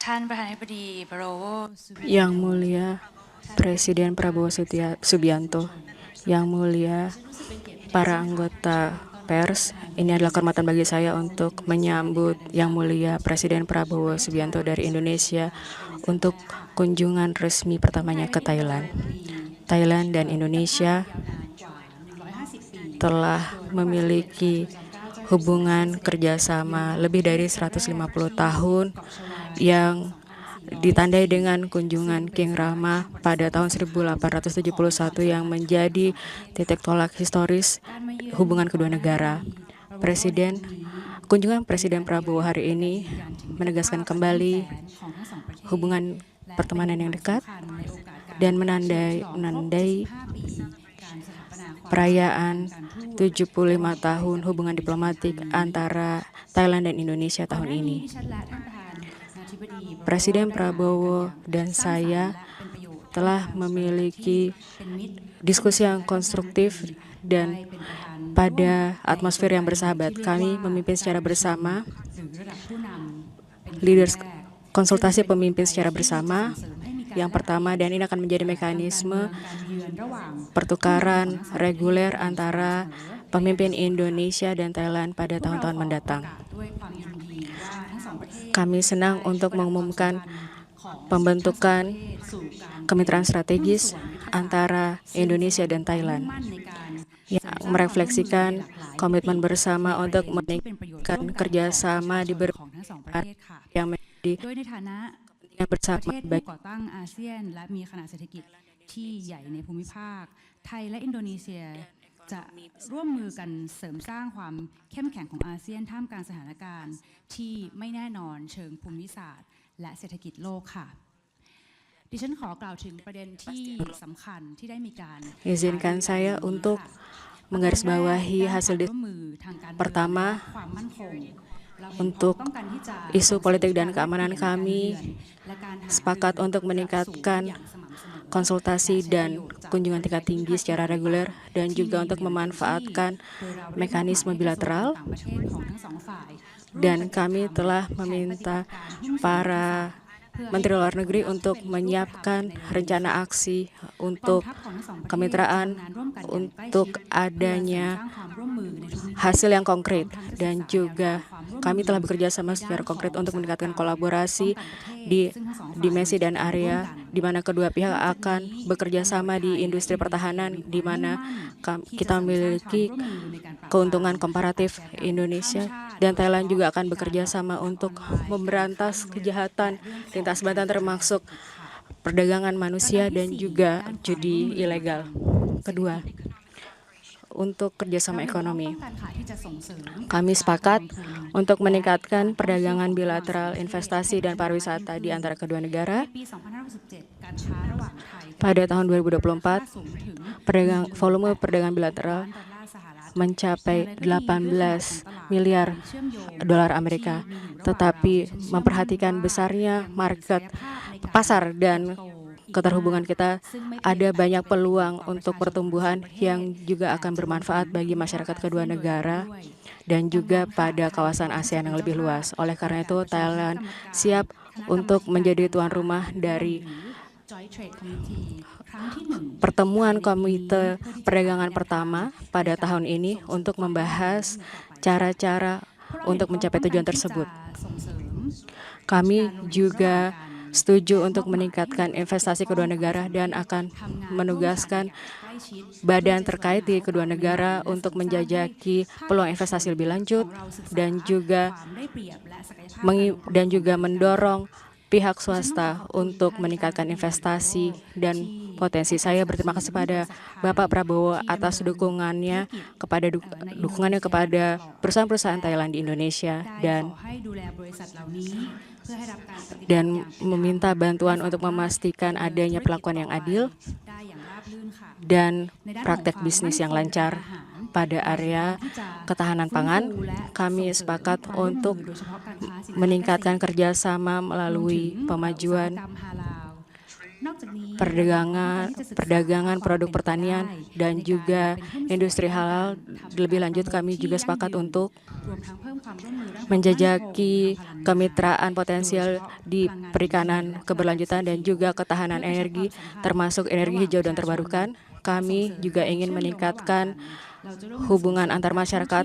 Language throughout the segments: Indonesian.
ท่านประธานาธิบดีบารโว Yang Mulia Presiden Prabowo Subianto, Yang Mulia para anggota pers, ini adalah kehormatan bagi saya untuk menyambut Yang Mulia Presiden Prabowo Subianto dari Indonesia untuk kunjungan resmi pertamanya ke Thailand. Thailand dan Indonesia telah memiliki hubungan kerjasama lebih dari 150 tahun yang ditandai dengan kunjungan King Rama pada tahun 1871 yang menjadi titik tolak historis hubungan kedua negara. Kunjungan Presiden Prabowo hari ini menegaskan kembali hubungan pertemanan yang dekat dan menandai perayaan 75 tahun hubungan diplomatik antara Thailand dan Indonesia tahun ini. Presiden Prabowo dan saya telah memiliki diskusi yang konstruktif dan pada atmosfer yang bersahabat. Kami memimpin secara bersama, konsultasi pemimpin secara bersama yang pertama, dan ini akan menjadi mekanisme pertukaran reguler antara pemimpin Indonesia dan Thailand pada tahun-tahun mendatang. Kami senang untuk mengumumkan pembentukan kemitraan strategis antara Indonesia dan Thailand yang merefleksikan komitmen bersama untuk meningkatkan kerjasama di berbagai yang menjadi kepentingan bersama baik อาเซียนและมีขนาดเศรษฐกิจที่ใหญ่ในภูมิภาคไทยและอินโดนีเซียจะร่วมมือกันเสริมสร้างความเข้มแข็งของอาเซียนท่ามกลางสถานการณ์ที่ไม่แน่นอนเชิงภูมิศาสตร์และเศรษฐกิจโลกค่ะดิฉันขอกล่าวถึงประเด็นที่สำคัญที่ได้มีการ Izinkan saya untuk menggarisbawahi hasil pertama untuk isu politik dan keamanan. Kami sepakat untuk meningkatkan konsultasi dan kunjungan tingkat tinggi secara reguler dan juga untuk memanfaatkan mekanisme bilateral, dan kami telah meminta para Menteri Luar Negeri untuk menyiapkan rencana aksi untuk kemitraan untuk adanya hasil yang konkret, dan juga kami telah bekerja sama secara konkret untuk meningkatkan kolaborasi di dimensi dan area di mana kedua pihak akan bekerja sama di industri pertahanan, di mana kita memiliki keuntungan komparatif. Indonesia dan Thailand juga akan bekerja sama untuk memberantas kejahatan lintas batas termasuk perdagangan manusia dan juga judi ilegal. Kedua, untuk kerjasama ekonomi, kami sepakat untuk meningkatkan perdagangan bilateral, investasi, dan pariwisata di antara kedua negara. Pada tahun 2024, volume perdagangan bilateral mencapai 18 miliar dolar Amerika, tetapi memperhatikan besarnya market pasar dan keterhubungan kita, ada banyak peluang untuk pertumbuhan yang juga akan bermanfaat bagi masyarakat kedua negara dan juga pada kawasan ASEAN yang lebih luas. Oleh karena itu, Thailand siap untuk menjadi tuan rumah dari pertemuan Komite Perdagangan pertama pada tahun ini untuk membahas cara-cara untuk mencapai tujuan tersebut. Kami juga setuju untuk meningkatkan investasi kedua negara dan akan menugaskan badan terkait di kedua negara untuk menjajaki peluang investasi lebih lanjut dan juga mendorong pihak swasta untuk meningkatkan investasi dan potensi. Saya berterima kasih pada Bapak Prabowo atas dukungannya kepada perusahaan-perusahaan Thailand di Indonesia dan meminta bantuan untuk memastikan adanya perlakuan yang adil dan praktek bisnis yang lancar. Pada area ketahanan pangan, kami sepakat untuk meningkatkan kerjasama melalui pemajuan perdagangan produk pertanian dan juga industri halal. Lebih lanjut, kami juga sepakat untuk menjajaki kemitraan potensial di perikanan keberlanjutan dan juga ketahanan energi, termasuk energi hijau dan terbarukan. Kami juga ingin meningkatkan hubungan antar masyarakat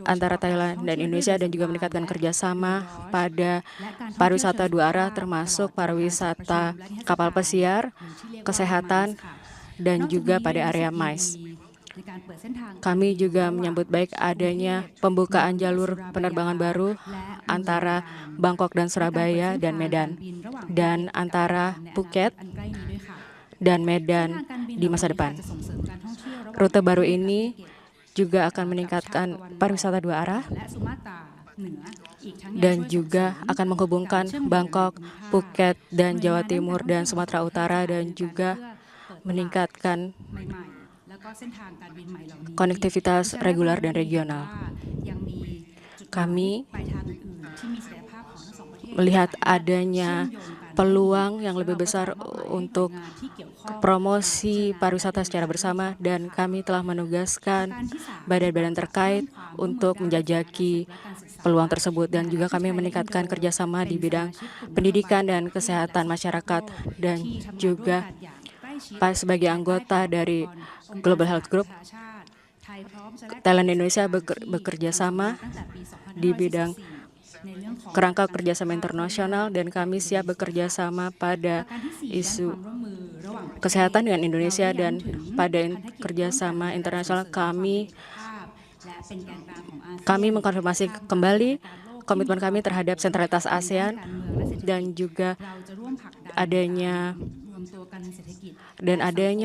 antara Thailand dan Indonesia dan juga meningkatkan kerjasama pada pariwisata dua arah, termasuk pariwisata kapal pesiar, kesehatan, dan juga pada area MICE. Kami juga menyambut baik adanya pembukaan jalur penerbangan baru antara Bangkok dan Surabaya dan Medan, dan antara Phuket dan Medan di masa depan. Rute baru ini juga akan meningkatkan pariwisata dua arah dan juga akan menghubungkan Bangkok, Phuket, dan Jawa Timur dan Sumatera Utara, dan juga meningkatkan konektivitas reguler dan regional. Kami melihat adanya peluang yang lebih besar untuk promosi pariwisata secara bersama, dan kami telah menugaskan badan-badan terkait untuk menjajaki peluang tersebut, dan juga kami meningkatkan kerjasama di bidang pendidikan dan kesehatan masyarakat, dan juga sebagai anggota dari Global Health Group, Thailand dan Indonesia bekerja sama di bidang kerangka kerjasama internasional, dan kami siap bekerja sama pada isu kesehatan dengan Indonesia, dan pada kerjasama internasional kami mengkonfirmasi kembali komitmen kami terhadap sentralitas ASEAN dan juga adanya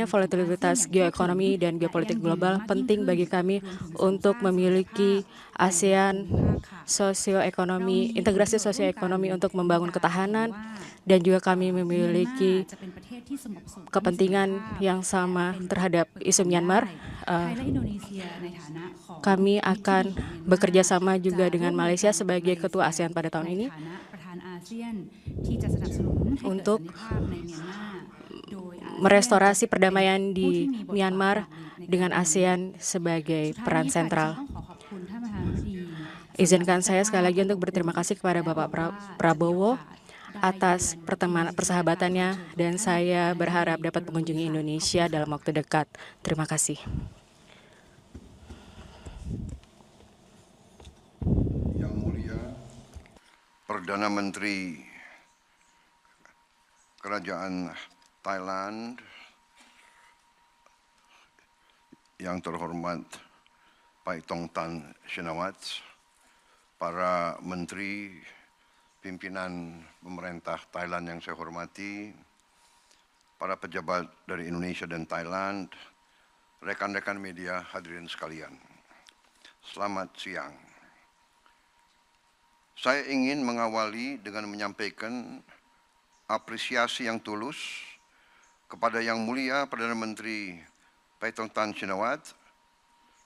volatilitas geoekonomi dan geopolitik global penting bagi kami untuk memiliki ASEAN sosioekonomi, integrasi sosioekonomi untuk membangun ketahanan, dan juga kami memiliki kepentingan yang sama terhadap isu Myanmar. Kami akan bekerja sama juga dengan Malaysia sebagai ketua ASEAN pada tahun ini untuk merestorasi perdamaian di Myanmar dengan ASEAN sebagai peran sentral. Izinkan saya sekali lagi untuk berterima kasih kepada Bapak Prabowo atas persahabatannya, dan saya berharap dapat mengunjungi Indonesia dalam waktu dekat. Terima kasih. Yang Mulia Perdana Menteri Kerajaan Thailand, yang terhormat Paetongtarn Shinawatra, para menteri, pimpinan pemerintah Thailand yang saya hormati, para pejabat dari Indonesia dan Thailand, rekan-rekan media, hadirin sekalian. Selamat siang. Saya ingin mengawali dengan menyampaikan apresiasi yang tulus kepada Yang Mulia Perdana Menteri Paetongtarn Shinawatra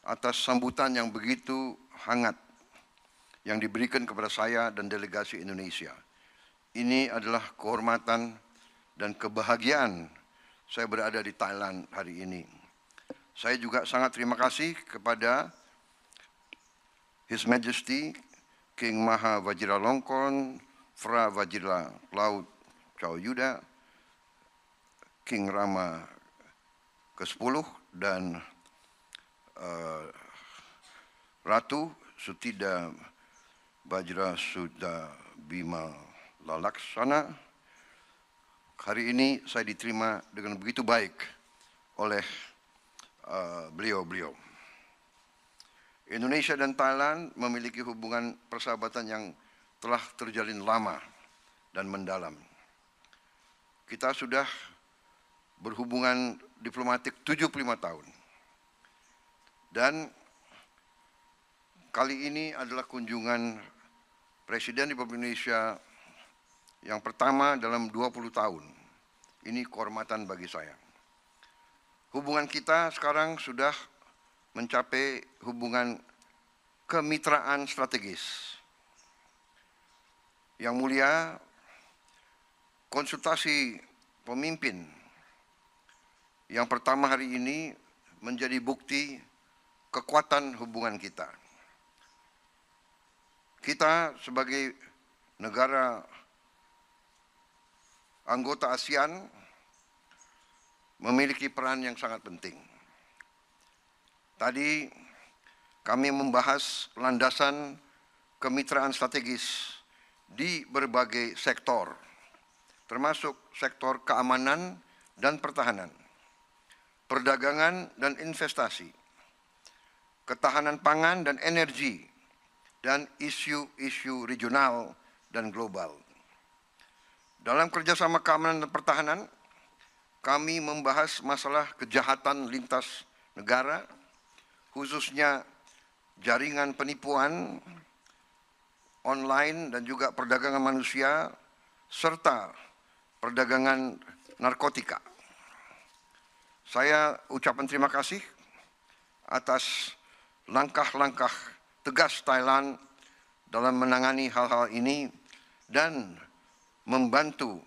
atas sambutan yang begitu hangat yang diberikan kepada saya dan delegasi Indonesia. Ini adalah kehormatan dan kebahagiaan saya berada di Thailand hari ini. Saya juga sangat terima kasih kepada His Majesty King Maha Vajiralongkorn Phra Vajiralaut Chow Yuda, King Rama ke-10 dan Ratu Sutida Bajra Sudha Bima Lalaksana. Hari ini saya diterima dengan begitu baik oleh beliau-beliau. Indonesia dan Thailand memiliki hubungan persahabatan yang telah terjalin lama dan mendalam. Kita sudah berhubungan diplomatik 75 tahun. Dan kali ini adalah kunjungan Presiden Republik Indonesia yang pertama dalam 20 tahun. Ini kehormatan bagi saya. Hubungan kita sekarang sudah mencapai hubungan kemitraan strategis. Yang Mulia, konsultasi pemimpin yang pertama hari ini menjadi bukti kekuatan hubungan kita. kita sebagai negara anggota ASEAN memiliki peran yang sangat penting. Tadi kami membahas landasan kemitraan strategis di berbagai sektor, termasuk sektor keamanan dan pertahanan, perdagangan dan investasi, ketahanan pangan dan energi, dan isu-isu regional dan global. Dalam kerjasama keamanan dan pertahanan, kami membahas masalah kejahatan lintas negara, khususnya jaringan penipuan online dan juga perdagangan manusia, serta perdagangan narkotika. Saya ucapkan terima kasih atas langkah-langkah tegas Thailand dalam menangani hal-hal ini dan membantu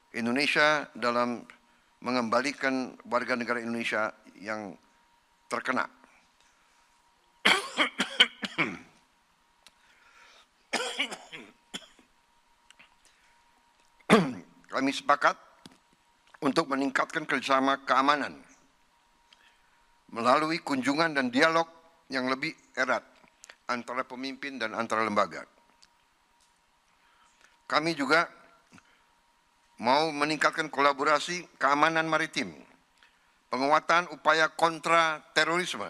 Indonesia dalam mengembalikan warga negara Indonesia yang terkena. Kami sepakat untuk meningkatkan kerjasama keamanan melalui kunjungan dan dialog yang lebih erat antara pemimpin dan antara lembaga. Kami juga mau meningkatkan kolaborasi keamanan maritim, penguatan upaya kontra terorisme,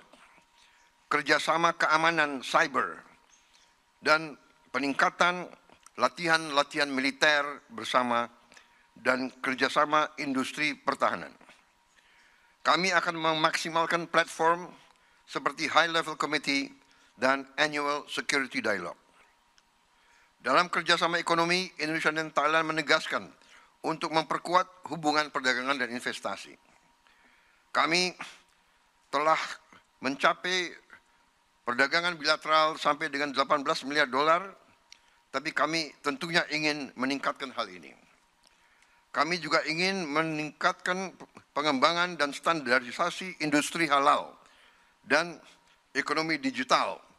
kerjasama keamanan cyber, dan peningkatan latihan-latihan militer bersama dan kerjasama industri pertahanan. Kami akan memaksimalkan platform seperti High Level Committee dan Annual Security Dialogue. Dalam kerjasama ekonomi, Indonesia dan Thailand menegaskan untuk memperkuat hubungan perdagangan dan investasi. Kami telah mencapai perdagangan bilateral sampai dengan 18 miliar dolar, tapi kami tentunya ingin meningkatkan hal ini. Kami juga ingin meningkatkan pengembangan dan standarisasi industri halal dan ekonomi digital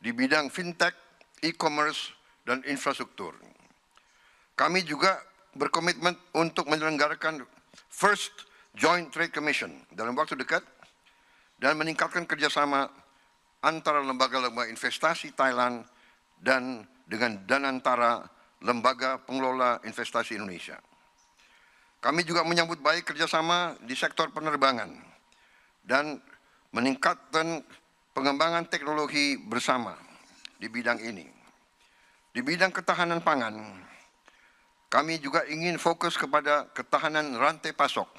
di bidang fintech, e-commerce, dan infrastruktur. Kami juga berkomitmen untuk menyelenggarakan First Joint Trade Commission dalam waktu dekat dan meningkatkan kerjasama antara lembaga-lembaga investasi Thailand dan dengan Danantara, Lembaga Pengelola Investasi Indonesia. Kami juga menyambut baik kerjasama di sektor penerbangan dan meningkatkan pengembangan teknologi bersama di bidang ini. Di bidang ketahanan pangan, kami juga ingin fokus kepada ketahanan rantai pasok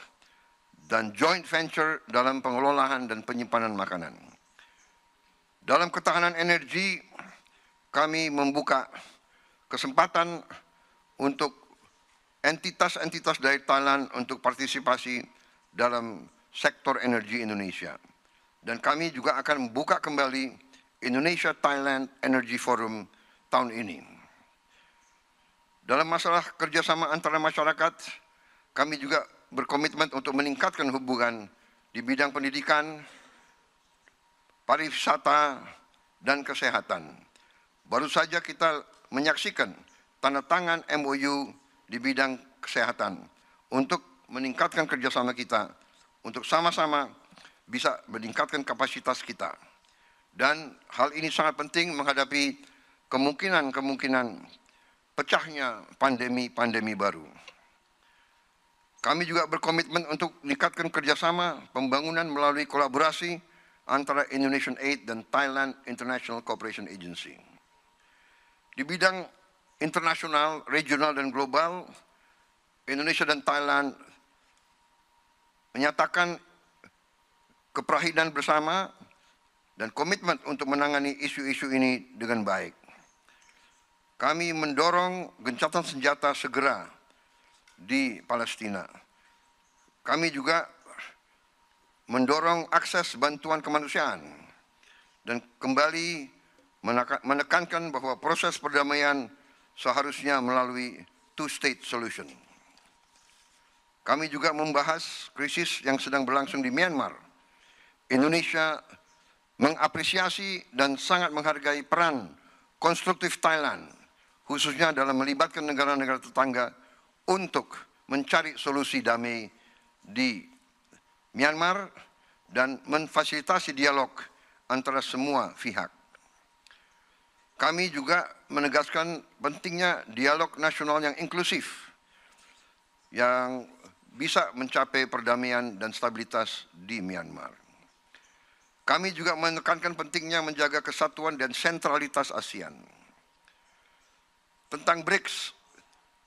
dan joint venture dalam pengelolaan dan penyimpanan makanan. Dalam ketahanan energi, kami membuka kesempatan untuk entitas-entitas dari Thailand untuk partisipasi dalam sektor energi Indonesia. Dan kami juga akan membuka kembali Indonesia-Thailand Energy Forum tahun ini. Dalam masalah kerjasama antara masyarakat, kami juga berkomitmen untuk meningkatkan hubungan di bidang pendidikan, pariwisata, dan kesehatan. Baru saja kita menyaksikan tanda tangan MOU di bidang kesehatan untuk meningkatkan kerjasama kita, untuk sama-sama bisa meningkatkan kapasitas kita. Dan hal ini sangat penting menghadapi kemungkinan pecahnya pandemi baru. Kami juga berkomitmen untuk meningkatkan kerjasama pembangunan melalui kolaborasi antara Indonesian Aid dan Thailand International Cooperation Agency. Di bidang internasional, regional, dan global, Indonesia dan Thailand menyatakan keprahidan bersama dan komitmen untuk menangani isu-isu ini dengan baik. Kami mendorong gencatan senjata segera di Palestina. Kami juga mendorong akses bantuan kemanusiaan dan kembali menekankan bahwa proses perdamaian seharusnya melalui two-state solution. Kami juga membahas krisis yang sedang berlangsung di Myanmar. Indonesia mengapresiasi dan sangat menghargai peran konstruktif Thailand, khususnya dalam melibatkan negara-negara tetangga untuk mencari solusi damai di Myanmar dan memfasilitasi dialog antara semua pihak. Kami juga menegaskan pentingnya dialog nasional yang inklusif, yang bisa mencapai perdamaian dan stabilitas di Myanmar. Kami juga menekankan pentingnya menjaga kesatuan dan sentralitas ASEAN. Tentang BRICS,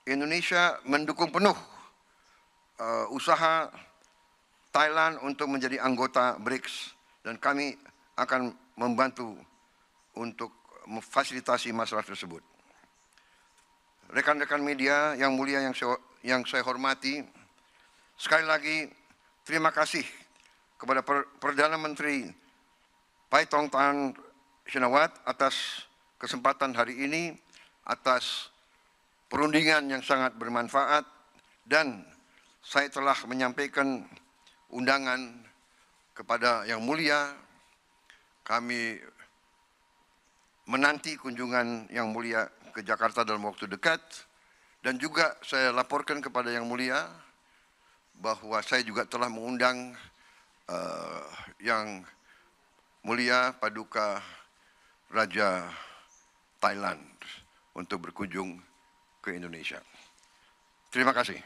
Indonesia mendukung penuh usaha Thailand untuk menjadi anggota BRICS dan kami akan membantu untuk memfasilitasi masalah tersebut. Rekan-rekan media yang mulia yang saya hormati, sekali lagi terima kasih kepada Perdana Menteri Paetongtarn Shinawatra atas kesempatan hari ini, atas perundingan yang sangat bermanfaat, dan saya telah menyampaikan undangan kepada Yang Mulia. Kami menanti kunjungan Yang Mulia ke Jakarta dalam waktu dekat, dan juga saya laporkan kepada Yang Mulia bahwa saya juga telah mengundang Yang Mulia Paduka Raja Thailand untuk berkunjung ke Indonesia. Terima kasih.